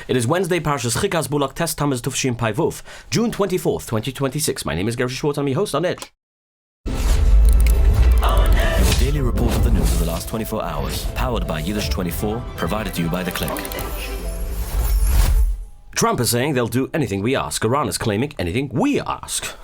It is Wednesday, Parshas Chikas Bulak Test Tammuz Tufshin Pai Vuf, June 24th, 2026. My name is Gershy Schwarcz. I'm your host on Edge. Your daily report of the news of the last 24 hours, powered by Yiddish24, provided to you by The Click. Trump is saying they'll do anything we ask. Iran is claiming anything we ask.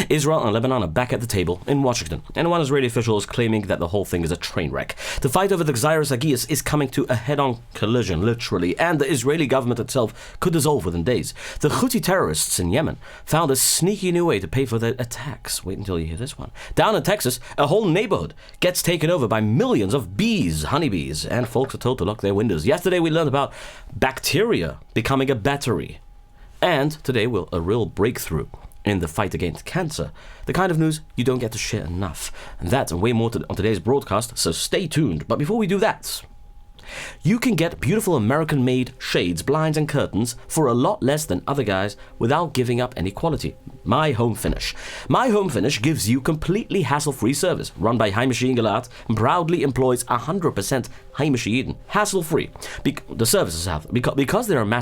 Israel and Lebanon are back at the table in Washington, and one Israeli official is claiming that the whole thing is a train wreck. The fight over the Xyros Agiyas is coming to a head-on collision, literally, and the Israeli government itself could dissolve within days. The Houthi terrorists in Yemen found a sneaky new way to pay for their attacks. Wait until you hear this one. Down in Texas, a whole neighborhood gets taken over by millions of bees, honeybees, and folks are told to lock their windows. Yesterday we learned about bacteria becoming a battery. And today, a real breakthrough in the fight against cancer. The kind of news you don't get to share enough. And that and way more on today's broadcast, so stay tuned. But before we do that, you can get beautiful American-made shades, blinds and curtains for a lot less than other guys without giving up any quality. My Home Finish. My Home Finish gives you completely hassle-free service. Run by Haimeshi Ingelat and proudly employs 100% Haimeshi Eden. Hassle-free. The services have, because they're a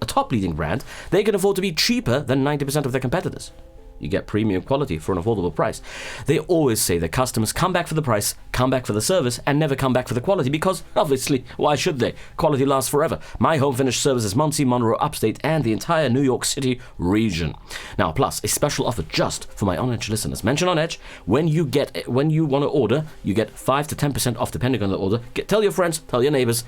top leading brand, they can afford to be cheaper than 90% of their competitors. You get premium quality for an affordable price. They always say that customers come back for the price, come back for the service, and never come back for the quality because, obviously, why should they? Quality lasts forever. My Home Finish services Monsey, Monroe, Upstate, and the entire New York City region. Now, plus, a special offer just for my On Edge listeners. Mention On Edge, when you want to order, you get 5 to 10% off depending on the order. Tell your friends, tell your neighbors,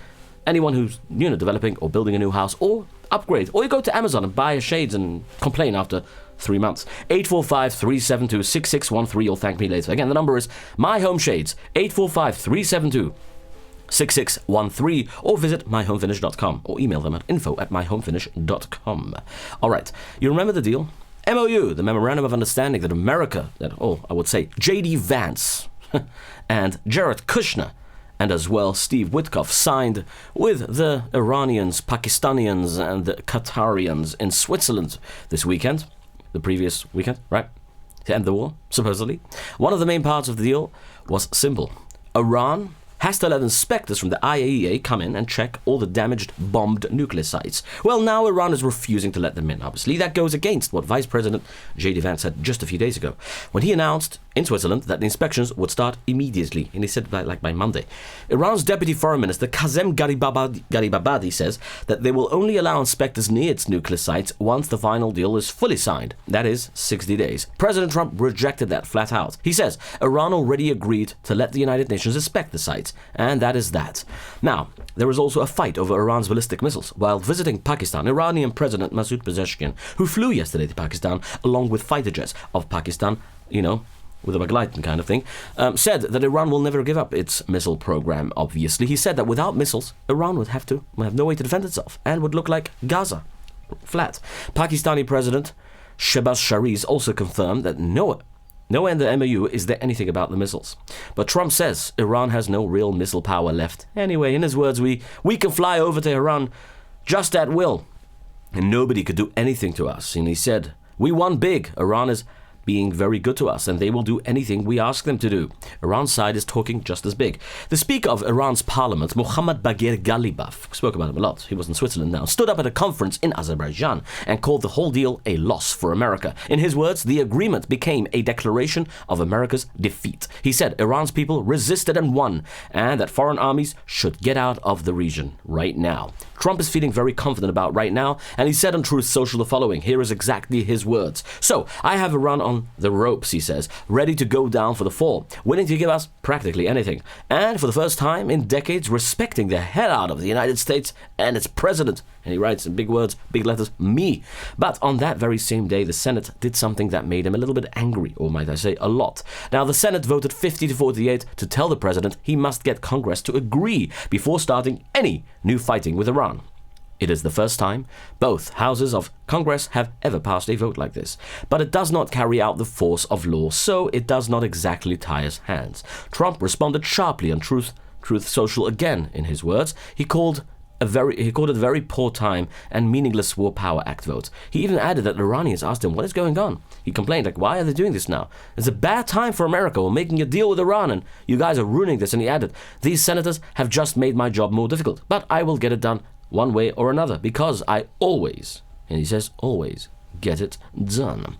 anyone who's developing or building a new house or upgrade. Or you go to Amazon and buy shades and complain after 3 months. 845-372-6613. You'll thank me later. Again, the number is My Home Shades. 845-372-6613. Or visit myhomefinish.com or email them at info@myhomefinish.com. All right. You remember the deal? MOU, the Memorandum of Understanding that J.D. Vance and Jared Kushner and as well Steve Witkoff signed with the Iranians, Pakistanians, and the Qatarians in Switzerland this weekend. The previous weekend, right? To end the war, supposedly. One of the main parts of the deal was simple. Iran has to let inspectors from the IAEA come in and check all the damaged, bombed nuclear sites. Well, now Iran is refusing to let them in, obviously. That goes against what Vice President J.D. Vance said just a few days ago, when he announced in Switzerland that the inspections would start immediately, and he said by Monday. Iran's Deputy Foreign Minister Kazem Garibabadi says that they will only allow inspectors near its nuclear sites once the final deal is fully signed. That is, 60 days. President Trump rejected that flat out. He says Iran already agreed to let the United Nations inspect the sites, and that is that. Now, there is also a fight over Iran's ballistic missiles. While visiting Pakistan, Iranian President Masoud Pezeshkian, who flew yesterday to Pakistan along with fighter jets of Pakistan, with a Begleiten kind of thing, said that Iran will never give up its missile program, obviously. He said that without missiles, Iran would have no way to defend itself and would look like Gaza, flat. Pakistani President Shehbaz Sharif also confirmed that nowhere in the MOU is there anything about the missiles. But Trump says Iran has no real missile power left. Anyway, in his words, we can fly over to Iran just at will, and nobody could do anything to us. And he said, we won big. Iran is being very good to us, and they will do anything we ask them to do. Iran's side is talking just as big. The Speaker of Iran's parliament, Mohammad Bagher Ghalibaf, spoke about him a lot, he was in Switzerland now, stood up at a conference in Azerbaijan and called the whole deal a loss for America. In his words, the agreement became a declaration of America's defeat. He said Iran's people resisted and won, and that foreign armies should get out of the region right now. Trump is feeling very confident about right now, and he said on Truth Social the following. Here is exactly his words. So, I have Iran on the ropes, he says, ready to go down for the fall, willing to give us practically anything, and for the first time in decades, respecting the hell out of the United States and its president. And he writes in big words, big letters, me. But on that very same day, the Senate did something that made him a little bit angry, or might I say, a lot. Now, the Senate voted 50-48 to tell the president he must get Congress to agree before starting any new fighting with Iran. It is the first time both houses of Congress have ever passed a vote like this. But it does not carry out the force of law, so it does not exactly tie his hands. Trump responded sharply on Truth Social again, in his words. He called it a very poor time and meaningless War Power Act vote. He even added that Iranians asked him what is going on. He complained, why are they doing this now? It's a bad time for America. We're making a deal with Iran and you guys are ruining this. And he added, these senators have just made my job more difficult, but I will get it done one way or another, because I always, and he says always, get it done.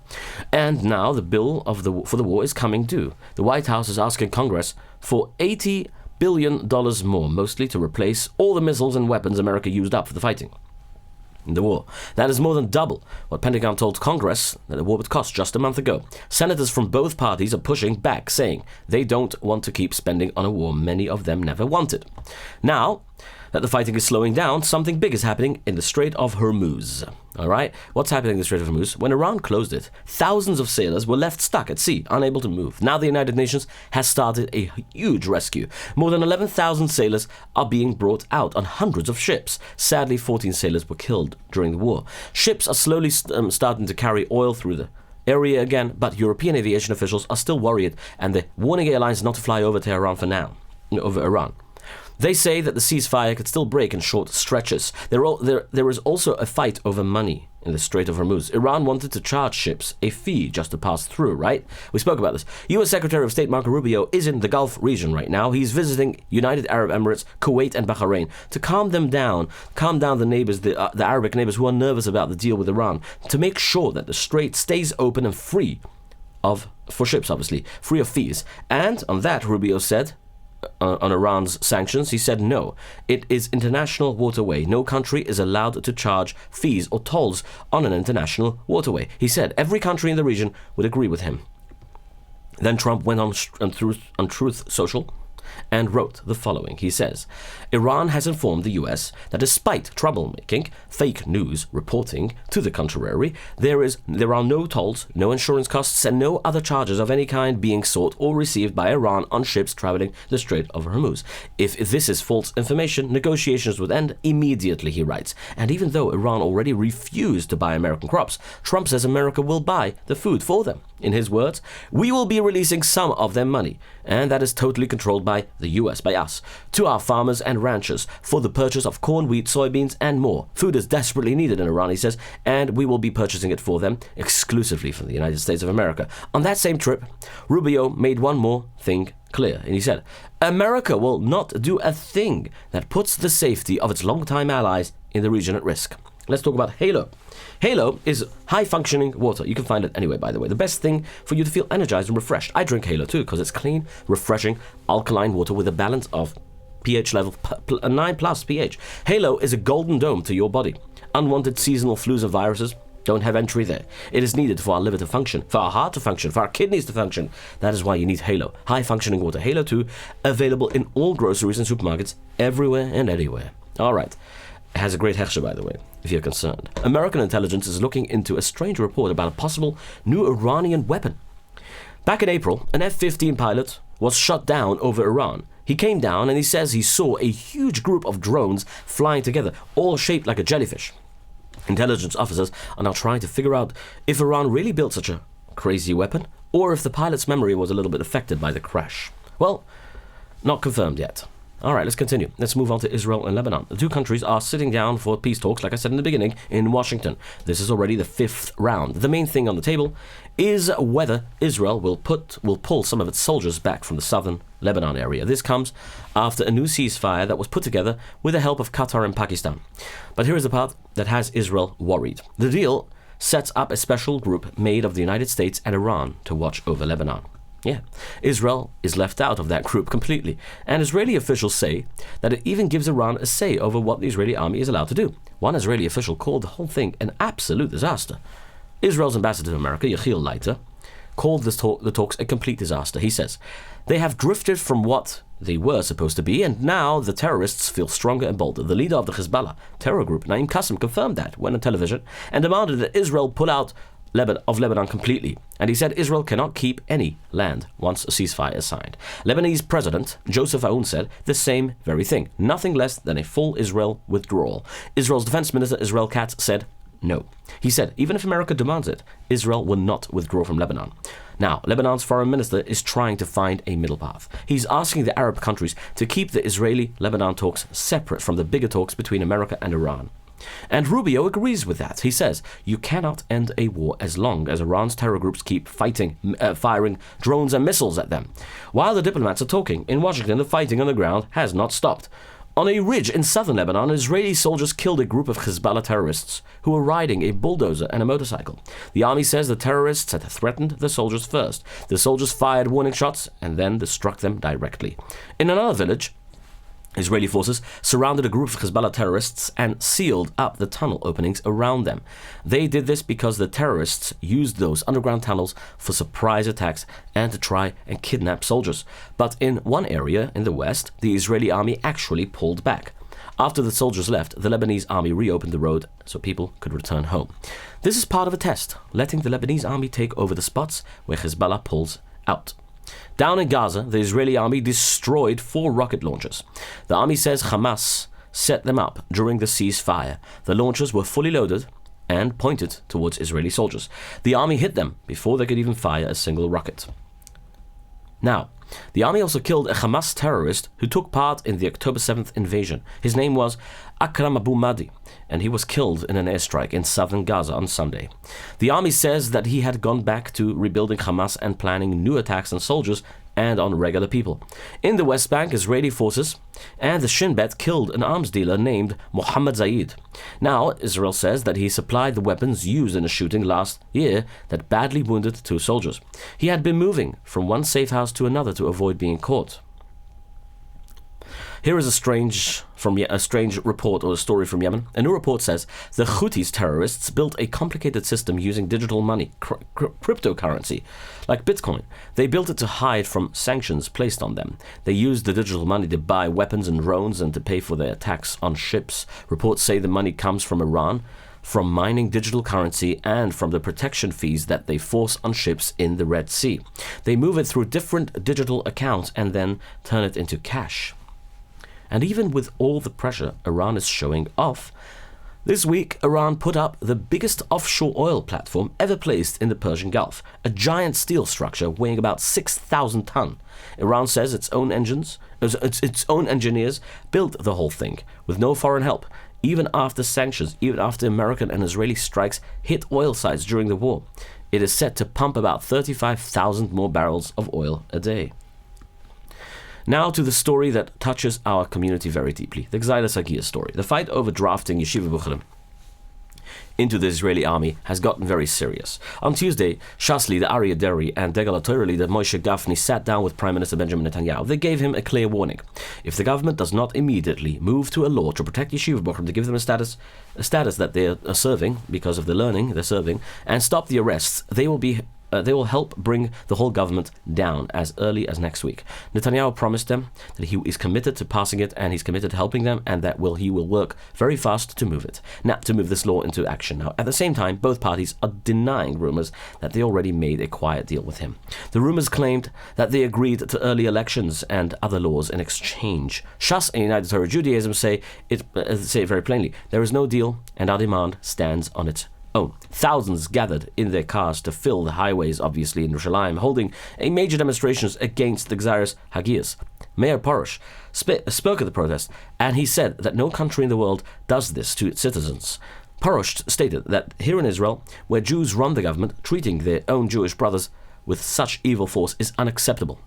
And now the bill for the war is coming due. The White House is asking Congress for $80 billion more, mostly to replace all the missiles and weapons America used up for the fighting in the war. That is more than double what Pentagon told Congress that the war would cost just a month ago. Senators from both parties are pushing back, saying they don't want to keep spending on a war many of them never wanted. Now that the fighting is slowing down, something big is happening in the Strait of Hormuz. All right? What's happening in the Strait of Hormuz? When Iran closed it, thousands of sailors were left stuck at sea, unable to move. Now the United Nations has started a huge rescue. More than 11,000 sailors are being brought out on hundreds of ships. Sadly, 14 sailors were killed during the war. Ships are slowly starting to carry oil through the area again, but European aviation officials are still worried, and they're warning airlines not to fly over Tehran for now, over Iran. They say that the ceasefire could still break in short stretches. There is also a fight over money in the Strait of Hormuz. Iran wanted to charge ships a fee just to pass through, right? We spoke about this. U.S. Secretary of State Marco Rubio is in the Gulf region right now. He's visiting United Arab Emirates, Kuwait, and Bahrain to calm down the neighbors, the Arabic neighbors who are nervous about the deal with Iran, to make sure that the strait stays open and free for ships, obviously, free of fees. And on that, Rubio said, on Iran's sanctions, he said no. It is international waterway. No country is allowed to charge fees or tolls on an international waterway. He said every country in the region would agree with him. Then Trump went on Truth Social and wrote the following. He says, Iran has informed the US that despite troublemaking, fake news reporting to the contrary, there are no tolls, no insurance costs, and no other charges of any kind being sought or received by Iran on ships traveling the Strait of Hormuz. If this is false information, negotiations would end immediately, he writes. And even though Iran already refused to buy American crops, Trump says America will buy the food for them. In his words, we will be releasing some of their money, and that is totally controlled by the US, by us, to our farmers and ranchers for the purchase of corn, wheat, soybeans, and more. Food is desperately needed in Iran, he says, and we will be purchasing it for them exclusively from the United States of America. On that same trip, Rubio made one more thing clear, and he said, America will not do a thing that puts the safety of its longtime allies in the region at risk. Let's talk about Halo. Halo is high-functioning water. You can find it anywhere, by the way. The best thing for you to feel energized and refreshed. I drink Halo too, because it's clean, refreshing, alkaline water with a balance of pH level 9+ pH. Halo is a golden dome to your body. Unwanted seasonal flus and viruses don't have entry there. It is needed for our liver to function, for our heart to function, for our kidneys to function. That is why you need Halo. High-functioning water. Halo 2, available in all groceries and supermarkets, everywhere and anywhere. All right. It has a great hechsher, by the way, if you're concerned. American intelligence is looking into a strange report about a possible new Iranian weapon. Back in April, an F-15 pilot was shot down over Iran. He came down and he says he saw a huge group of drones flying together, all shaped like a jellyfish. Intelligence officers are now trying to figure out if Iran really built such a crazy weapon, or if the pilot's memory was a little bit affected by the crash. Well, not confirmed yet. All right, let's continue. Let's move on to Israel and Lebanon. The two countries are sitting down for peace talks, like I said in the beginning, in Washington. This is already the 5th round. The main thing on the table is whether Israel will pull some of its soldiers back from the southern Lebanon area. This comes after a new ceasefire that was put together with the help of Qatar and Pakistan. But here is the part that has Israel worried. The deal sets up a special group made of the United States and Iran to watch over Lebanon. Yeah, Israel is left out of that group completely, and Israeli officials say that it even gives Iran a say over what the Israeli army is allowed to do. One Israeli official called the whole thing an absolute disaster. Israel's ambassador to America, Yechiel Leiter, called the talks a complete disaster. He says, they have drifted from what they were supposed to be, and now the terrorists feel stronger and bolder. The leader of the Hezbollah terror group, Naim Qassem, confirmed that when on television and demanded that Israel pull out of Lebanon completely, and he said Israel cannot keep any land once a ceasefire is signed. Lebanese President Joseph Aoun said the same very thing, nothing less than a full Israel withdrawal. Israel's Defense Minister Israel Katz said no. He said even if America demands it, Israel will not withdraw from Lebanon. Now, Lebanon's foreign minister is trying to find a middle path. He's asking the Arab countries to keep the Israeli-Lebanon talks separate from the bigger talks between America and Iran. And Rubio agrees with that. He says, you cannot end a war as long as Iran's terror groups keep firing drones and missiles at them. While the diplomats are talking in Washington, the fighting on the ground has not stopped. On a ridge in southern Lebanon, Israeli soldiers killed a group of Hezbollah terrorists who were riding a bulldozer and a motorcycle. The army says the terrorists had threatened the soldiers first. The soldiers fired warning shots and then struck them directly. In another village, Israeli forces surrounded a group of Hezbollah terrorists and sealed up the tunnel openings around them. They did this because the terrorists used those underground tunnels for surprise attacks and to try and kidnap soldiers. But in one area in the west, the Israeli army actually pulled back. After the soldiers left, the Lebanese army reopened the road so people could return home. This is part of a test, letting the Lebanese army take over the spots where Hezbollah pulls out. Down in Gaza, the Israeli army destroyed 4 rocket launchers. The army says Hamas set them up during the ceasefire. The launchers were fully loaded and pointed towards Israeli soldiers. The army hit them before they could even fire a single rocket. Now, the army also killed a Hamas terrorist who took part in the October 7th invasion. His name was Akram Abu Mahdi, and he was killed in an airstrike in southern Gaza on Sunday. The army says that he had gone back to rebuilding Hamas and planning new attacks on soldiers and on regular people. In the West Bank, Israeli forces and the Shin Bet killed an arms dealer named Mohammed Zaid. Now, Israel says that he supplied the weapons used in a shooting last year that badly wounded 2 soldiers. He had been moving from one safe house to another to avoid being caught. Here is a strange report or a story from Yemen. A new report says the Houthis terrorists built a complicated system using digital money, cryptocurrency, like Bitcoin. They built it to hide from sanctions placed on them. They used the digital money to buy weapons and drones and to pay for their attacks on ships. Reports say the money comes from Iran, from mining digital currency, and from the protection fees that they force on ships in the Red Sea. They move it through different digital accounts and then turn it into cash. And even with all the pressure Iran is showing off, this week Iran put up the biggest offshore oil platform ever placed in the Persian Gulf, a giant steel structure weighing about 6,000 tons. Iran says its own engineers built the whole thing with no foreign help, even after sanctions, even after American and Israeli strikes hit oil sites during the war. It is set to pump about 35,000 more barrels of oil a day. Now to the story that touches our community very deeply, the Gzeilas Hagia story. The fight over drafting Yeshiva Bucherim into the Israeli army has gotten very serious. On Tuesday, Shas leader Aryeh Deri and Degel HaTorah leader Moshe Gafni sat down with Prime Minister Benjamin Netanyahu. They gave him a clear warning. If the government does not immediately move to a law to protect Yeshiva Bucherim, to give them a status that they are serving because of the learning they're serving, and stop the arrests, they will help bring the whole government down as early as next week. Netanyahu promised them that he is committed to passing it and he's committed to helping them, and that he will work very fast to move this law into action. Now, at the same time, both parties are denying rumors that they already made a quiet deal with him. The rumors claimed that they agreed to early elections and other laws in exchange. Shas and United Torah Judaism say it very plainly. There is no deal, and our demand stands on its own. Thousands gathered in their cars to fill the highways, obviously, in Yerushalayim, holding a major demonstrations against the Gzeilas Hagias. Mayor Porush spoke at the protest, and he said that no country in the world does this to its citizens. Porush stated that here in Israel, where Jews run the government, treating their own Jewish brothers with such evil force is unacceptable.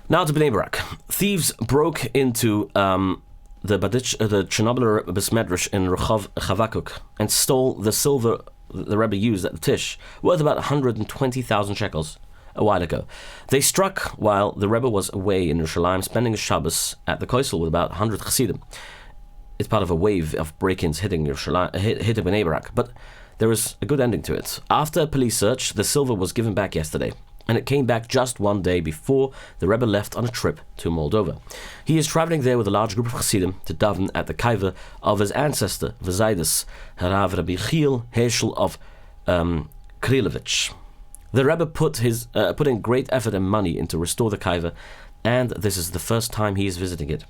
Now to Bnei Brak. Thieves broke into the Chernobyl Besmedrash in Rehov Chavakuk and stole the silver the Rebbe used at the Tish, worth about 120,000 shekels a while ago. They struck while the Rebbe was away in Yerushalayim, spending a Shabbos at the Koisel with about 100 Chassidim. It's part of a wave of break-ins hitting Bnei Brak, but there is a good ending to it. After a police search, the silver was given back yesterday, and it came back just one day before the Rebbe left on a trip to Moldova. He is traveling there with a large group of Chassidim to daven at the kaiva of his ancestor, V'zaydus, Harav Rabbi Chiel Heschel of Krilevich. The Rebbe put in great effort and money into restore the kaiva, and this is the first time he is visiting it.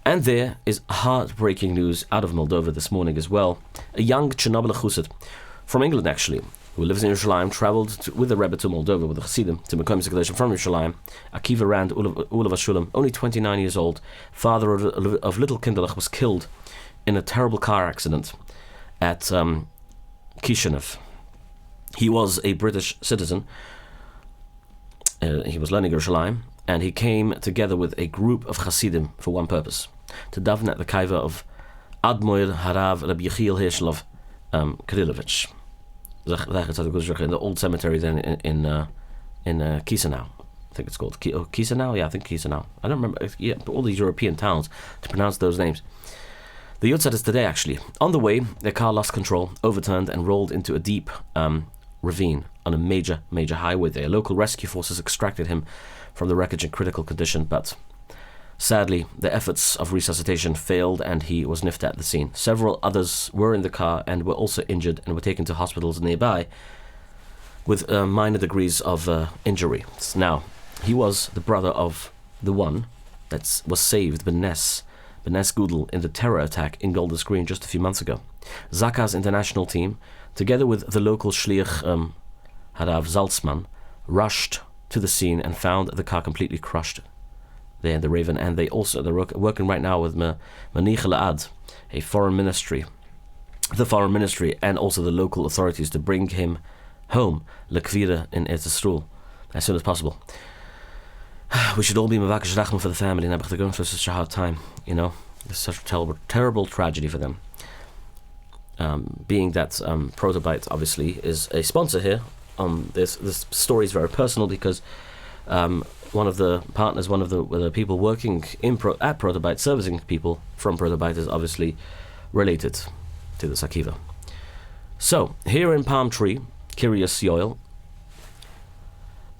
And there is heartbreaking news out of Moldova this morning as well. A young Chernobyl chassid, from England actually, who lives in Yerushalayim, traveled with the Rebbe to Moldova with the Chassidim to Mekom Sekadeshim from Yerushalayim. Akiva Rand Ulav Hashulam, only 29 years old, father of little Kinderlach, was killed in a terrible car accident at Kishinev. He was a British citizen He was learning Yerushalayim, and he came together with a group of Hasidim for one purpose, to daven at the kaiva of Admoir Harav Rabbi Yechiel Hershel Kirilovich, in the old cemetery then in Chisinau. I think it's called Chisinau. Yeah, I think Chisinau. I don't remember. Yeah, all these European towns to pronounce those names. The Yotzat is today, actually. On the way, their car lost control, overturned, and rolled into a deep ravine on a major highway there. Local rescue forces extracted him from the wreckage in critical condition, but sadly, the efforts of resuscitation failed and he was nipped at the scene. Several others were in the car and were also injured and were taken to hospitals nearby with minor degrees of injury. Now, he was the brother of the one that was saved, Benes Gudel, in the terror attack in Golders Green just a few months ago. Zaka's international team, together with the local shliach Harav Salzman, rushed to the scene and found the car completely crushed there in the Raven. And they're working right now with Manich La'ad, the foreign ministry, and also the local authorities to bring him home, Lekvira in Eretz Yisrael, as soon as possible. We should all be Mavakesh Rachman for the family, and they're going through such a hard time, you know. It's such a terrible tragedy for them. Being that Protobyte obviously is a sponsor here, this story is very personal because one of the partners, one of the people working at Protobyte, servicing people from Protobyte, is obviously related to the Sakiva. So, here in Palm Tree, Kiryas Yoel,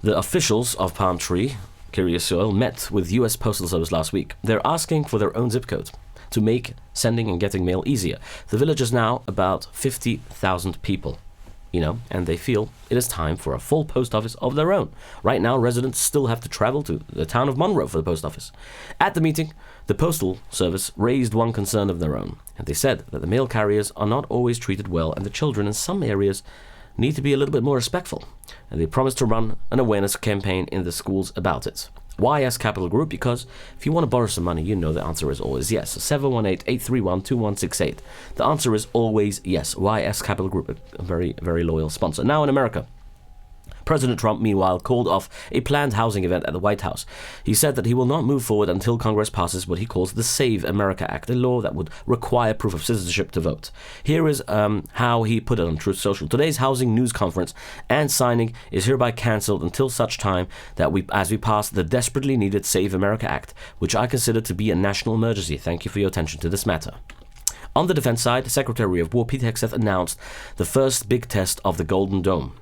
the officials of Palm Tree, Kiryas Yoel, met with U.S. Postal Service last week. They're asking for their own zip code to make sending and getting mail easier. The village is now about 50,000 people, you know, and they feel it is time for a full post office of their own. Right now, residents still have to travel to the town of Monroe for the post office. At the meeting, the Postal Service raised one concern of their own, and they said that the mail carriers are not always treated well, and the children in some areas need to be a little bit more respectful, and they promised to run an awareness campaign in the schools about it. Why ask Capital Group? Because if you want to borrow some money, you know the answer is always yes. 718-831-2168. The answer is always yes. Why ask Capital Group? A very, very loyal sponsor. Now in America, President Trump, meanwhile, called off a planned housing event at the White House. He said that he will not move forward until Congress passes what he calls the Save America Act, a law that would require proof of citizenship to vote. Here is how he put it on Truth Social. Today's housing news conference and signing is hereby cancelled until such time that as we pass the desperately needed Save America Act, which I consider to be a national emergency. Thank you for your attention to this matter. On the defense side, Secretary of War Pete Hegseth announced the first big test of the Golden Dome.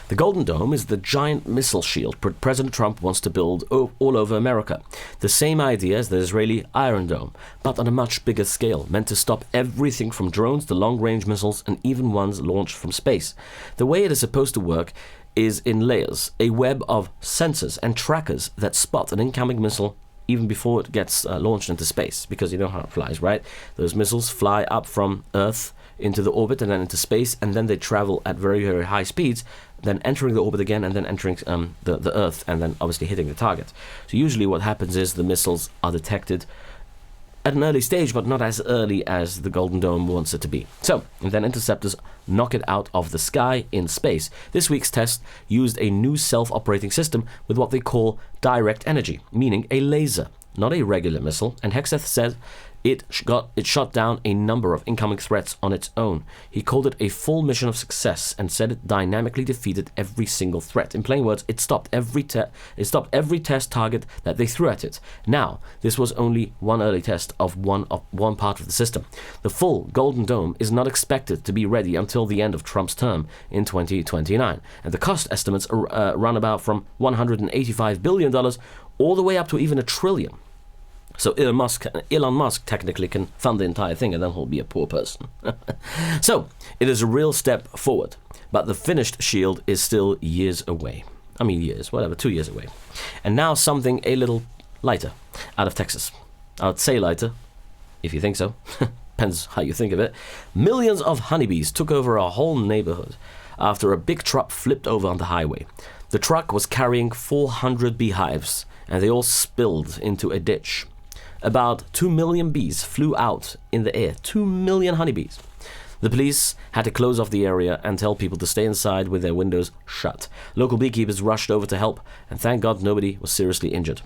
The Golden Dome is the giant missile shield President Trump wants to build all over America. The same idea as the Israeli Iron Dome, but on a much bigger scale, meant to stop everything from drones to long-range missiles and even ones launched from space. The way it is supposed to work is in layers, a web of sensors and trackers that spot an incoming missile even before it gets launched into space, because you know how it flies, right? Those missiles fly up from Earth into the orbit and then into space, and then they travel at very, very high speeds, then entering the orbit again and then entering the Earth and then obviously hitting the target. So usually what happens is the missiles are detected at an early stage, but not as early as the Golden Dome wants it to be. So, and then interceptors knock it out of the sky in space. This week's test used a new self-operating system with what they call direct energy, meaning a laser, not a regular missile, and Hegseth said it shot down a number of incoming threats on its own. He called it a full mission of success and said it dynamically defeated every single threat. In plain words, it stopped every test target that they threw at it. Now, this was only one early test of one part of the system. The full Golden Dome is not expected to be ready until the end of Trump's term in 2029, and the cost estimates run about from $185 billion all the way up to even $1 trillion. So Elon Musk technically can fund the entire thing, and then he'll be a poor person. So it is a real step forward, but the finished shield is still years away. 2 years away. And now something a little lighter out of Texas. I would say lighter, if you think so. Depends how you think of it. Millions of honeybees took over a whole neighborhood after a big truck flipped over on the highway. The truck was carrying 400 beehives, and they all spilled into a ditch. About 2 million bees flew out in the air. 2 million honeybees. The police had to close off the area and tell people to stay inside with their windows shut. Local beekeepers rushed over to help, and thank God nobody was seriously injured.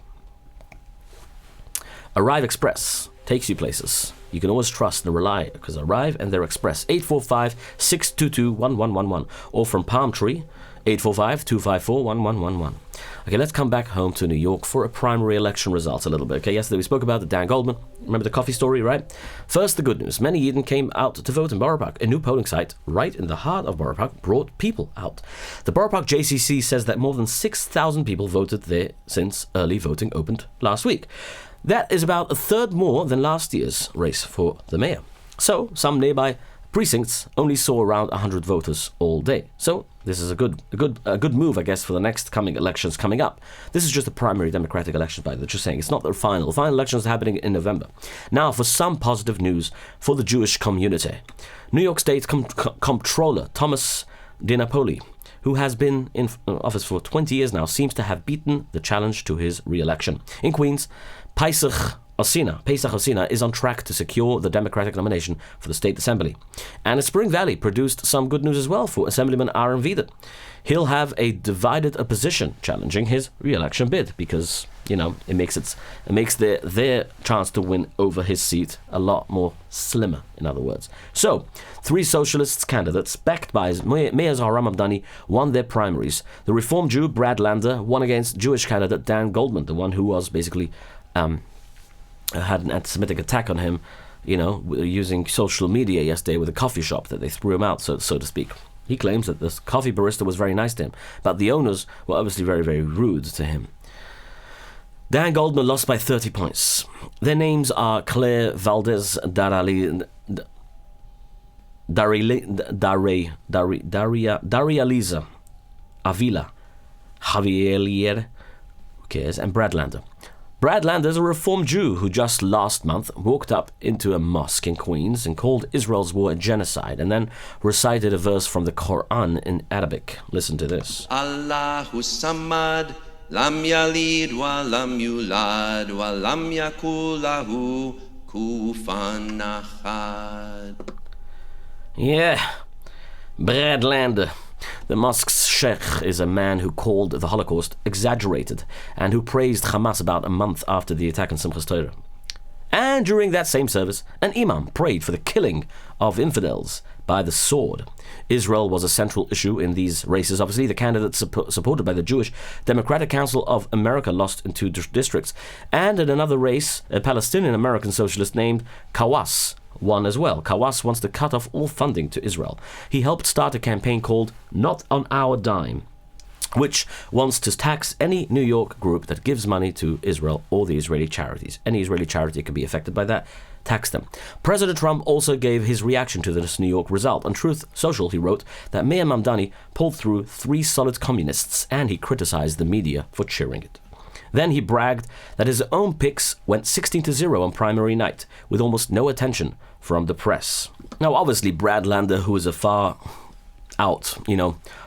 Arrive Express takes you places you can always trust and rely, because Arrive and their Express, 845-622-1111, or from Palm Tree, 845-254-1111. Okay, let's come back home to New York for a primary election results a little bit. Okay, yesterday we spoke about the Dan Goldman. Remember the coffee story, right? First, the good news. Many Yidden came out to vote in Borough Park. A new polling site right in the heart of Borough Park brought people out. The Borough Park JCC says that more than 6,000 people voted there since early voting opened last week. That is about a third more than last year's race for the mayor. So, some nearby precincts only saw around 100 voters all day. So, this is a good move, I guess, for the next coming elections coming up. This is just a primary Democratic election, by the way, just saying. It's not the final. The final elections are happening in November. Now, for some positive news for the Jewish community. New York State Comptroller Thomas DiNapoli, who has been in office for 20 years now, seems to have beaten the challenge to his re-election. In Queens, Pesach Osina is on track to secure the Democratic nomination for the State Assembly. And Spring Valley produced some good news as well for Assemblyman Aaron Vida. He'll have a divided opposition challenging his re-election bid because, it makes their chance to win over his seat a lot more slimmer, in other words. So, 3 socialist candidates, backed by Meir Zaharam Abdani, won their primaries. The Reform Jew, Brad Lander, won against Jewish candidate Dan Goldman, the one who was basically had an anti-Semitic attack on him, using social media yesterday with a coffee shop that they threw him out, so to speak. He claims that this coffee barista was very nice to him, but the owners were obviously very, very rude to him. Dan Goldman lost by 30 points. Their names are Claire Valdez Daria Liza Avila Javier, who cares, and Brad Lander. Brad Lander is a Reform Jew who just last month walked up into a mosque in Queens and called Israel's war a genocide and then recited a verse from the Quran in Arabic. Listen to this. Allahu Samad, Lam Yalid wa Lam Yulad wa Lam Yakul lahu Kufan Ahad. Yeah, Brad Lander. The mosque's sheikh is a man who called the Holocaust exaggerated and who praised Hamas about a month after the attack on Simchas Torah. And during that same service, an imam prayed for the killing of infidels by the sword. Israel was a central issue in these races. Obviously, the candidates supported by the Jewish Democratic Council of America lost in 2 districts. And in another race, a Palestinian-American socialist named Kawas won as well. Kawas wants to cut off all funding to Israel. He helped start a campaign called Not on Our Dime, which wants to tax any New York group that gives money to Israel or the Israeli charities. Any Israeli charity can be affected by that. Tax them. President Trump also gave his reaction to this New York result. On Truth Social, he wrote that Meir Mamdani pulled through 3 solid communists, and he criticized the media for cheering it. Then he bragged that his own picks went 16-0 on primary night, with almost no attention from the press. Now, obviously, Brad Lander, who is a far out,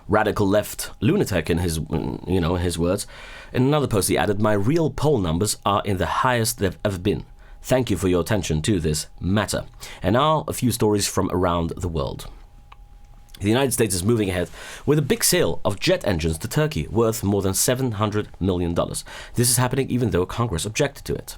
radical left lunatic in his words. In another post, he added, "My real poll numbers are in the highest they've ever been. Thank you for your attention to this matter." And now, a few stories from around the world. The United States is moving ahead with a big sale of jet engines to Turkey worth more than $700 million. This is happening even though Congress objected to it.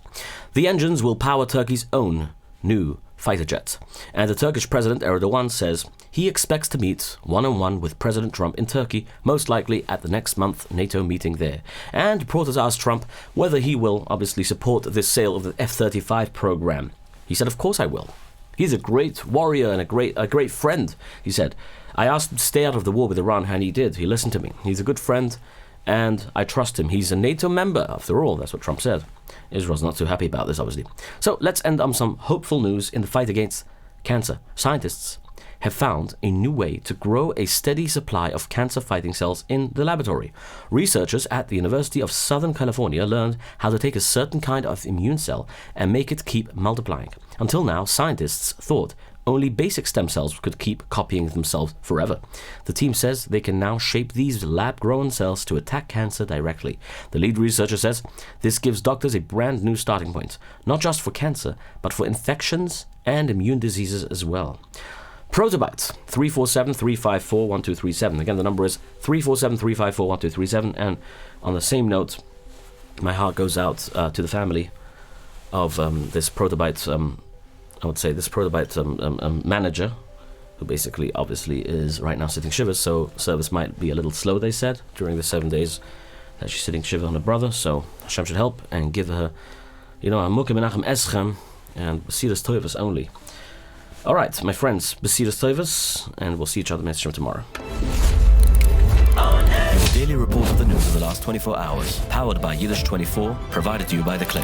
The engines will power Turkey's own new fighter jets. And the Turkish President Erdogan says he expects to meet one-on-one with President Trump in Turkey, most likely at the next month NATO meeting there. And reporters asked Trump whether he will obviously support this sale of the F-35 program. He said, "Of course I will. He's a great warrior and a great friend," he said. "I asked him to stay out of the war with Iran, and he did. He listened to me. He's a good friend, and I trust him. He's a NATO member, after all." That's what Trump said. Israel's not too happy about this, obviously. So let's end on some hopeful news in the fight against cancer. Scientists have found a new way to grow a steady supply of cancer-fighting cells in the laboratory. Researchers at the University of Southern California learned how to take a certain kind of immune cell and make it keep multiplying. Until now, scientists thought only basic stem cells could keep copying themselves forever. The team says they can now shape these lab-grown cells to attack cancer directly. The lead researcher says this gives doctors a brand new starting point, not just for cancer, but for infections and immune diseases as well. Protobyte, 347-354-1237. Again, the number is 347-354-1237. And on the same note, my heart goes out to the family of this Protobyte, I would say this Protobyte manager, who basically, obviously, is right now sitting Shiva, so service might be a little slow, they said, during the 7 days that she's sitting Shiva on her brother, so Hashem should help and give her, a Mukim Menachem Eschem and Besiras Tovas only. All right, my friends, Besiras Tovas, and we'll see each other tomorrow. Your daily report of the news of the last 24 hours, powered by Yiddish24, provided to you by The Click.